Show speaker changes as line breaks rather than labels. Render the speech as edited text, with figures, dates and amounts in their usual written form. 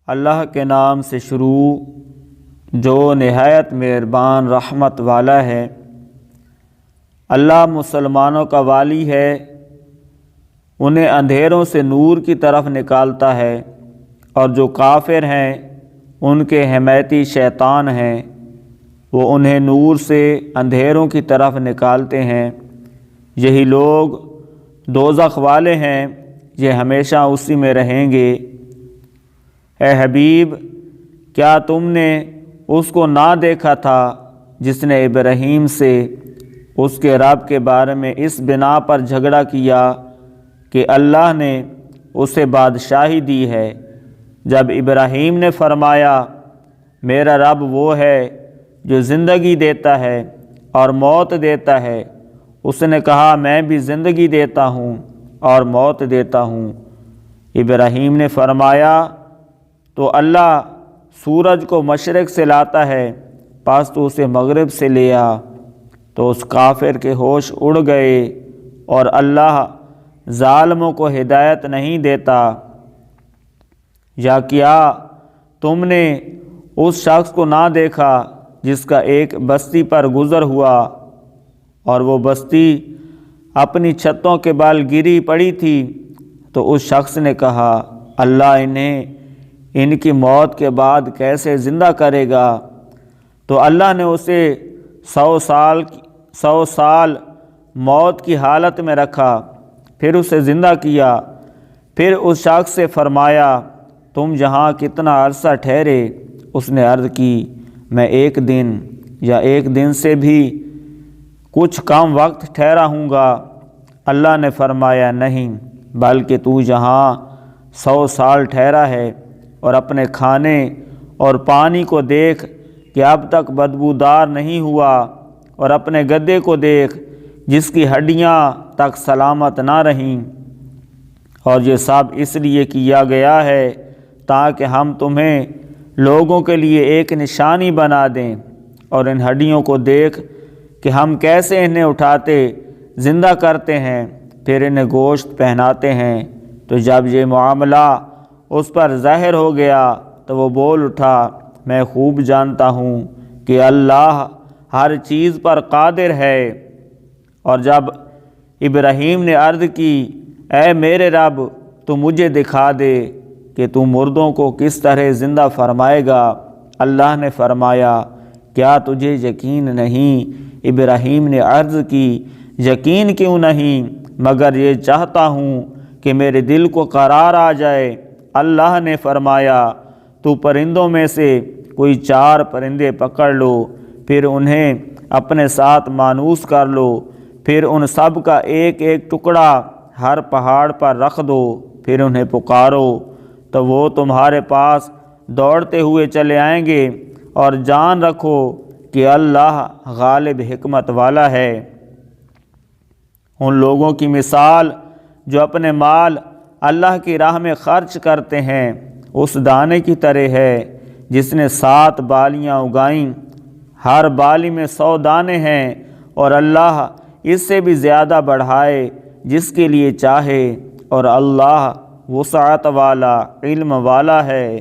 اللہ کے نام سے شروع جو نہایت مہربان رحمت والا ہے۔ اللہ مسلمانوں کا والی ہے، انہیں اندھیروں سے نور کی طرف نکالتا ہے، اور جو کافر ہیں ان کے حمایتی شیطان ہیں، وہ انہیں نور سے اندھیروں کی طرف نکالتے ہیں۔ یہی لوگ دوزخ والے ہیں، یہ ہمیشہ اسی میں رہیں گے۔ اے حبیب، کیا تم نے اس کو نہ دیکھا تھا جس نے ابراہیم سے اس کے رب کے بارے میں اس بنا پر جھگڑا کیا کہ اللہ نے اسے بادشاہی دی ہے؟ جب ابراہیم نے فرمایا میرا رب وہ ہے جو زندگی دیتا ہے اور موت دیتا ہے، اس نے کہا میں بھی زندگی دیتا ہوں اور موت دیتا ہوں۔ ابراہیم نے فرمایا تو اللہ سورج کو مشرق سے لاتا ہے، پس تو اسے مغرب سے لے آ۔ تو اس کافر کے ہوش اڑ گئے، اور اللہ ظالموں کو ہدایت نہیں دیتا۔ یا کیا تم نے اس شخص کو نہ دیکھا جس کا ایک بستی پر گزر ہوا، اور وہ بستی اپنی چھتوں کے بل گری پڑی تھی؟ تو اس شخص نے کہا اللہ انہیں ان کی موت کے بعد کیسے زندہ کرے گا؟ تو اللہ نے اسے 100 سال موت کی حالت میں رکھا، پھر اسے زندہ کیا۔ پھر اس شخص سے فرمایا تم یہاں کتنا عرصہ ٹھہرے؟ اس نے عرض کی میں 1 دن یا 1 دن سے بھی کچھ کم وقت ٹھہرا ہوں گا۔ اللہ نے فرمایا نہیں، بلکہ تو یہاں 100 سال ٹھہرا ہے، اور اپنے کھانے اور پانی کو دیکھ کہ اب تک بدبودار نہیں ہوا، اور اپنے گدے کو دیکھ جس کی ہڈیاں تک سلامت نہ رہیں۔ اور یہ سب اس لیے کیا گیا ہے تاکہ ہم تمہیں لوگوں کے لیے ایک نشانی بنا دیں، اور ان ہڈیوں کو دیکھ کہ ہم کیسے انہیں اٹھاتے زندہ کرتے ہیں، پھر انہیں گوشت پہناتے ہیں۔ تو جب یہ معاملہ اس پر ظاہر ہو گیا تو وہ بول اٹھا میں خوب جانتا ہوں کہ اللہ ہر چیز پر قادر ہے۔ اور جب ابراہیم نے عرض کی اے میرے رب تو مجھے دکھا دے کہ تو مردوں کو کس طرح زندہ فرمائے گا، اللہ نے فرمایا کیا تجھے یقین نہیں؟ ابراہیم نے عرض کی یقین کیوں نہیں، مگر یہ چاہتا ہوں کہ میرے دل کو قرار آ جائے۔ اللہ نے فرمایا تو پرندوں میں سے کوئی 4 پرندے پکڑ لو، پھر انہیں اپنے ساتھ مانوس کر لو، پھر ان سب کا ایک ایک ٹکڑا ہر پہاڑ پر رکھ دو، پھر انہیں پکارو تو وہ تمہارے پاس دوڑتے ہوئے چلے آئیں گے، اور جان رکھو کہ اللہ غالب حکمت والا ہے۔ ان لوگوں کی مثال جو اپنے مال اللہ کی راہ میں خرچ کرتے ہیں اس دانے کی طرح ہے جس نے 7 بالیاں اگائیں، ہر بالی میں 100 دانے ہیں، اور اللہ اس سے بھی زیادہ بڑھائے جس کے لیے چاہے، اور اللہ وسعت والا علم والا ہے۔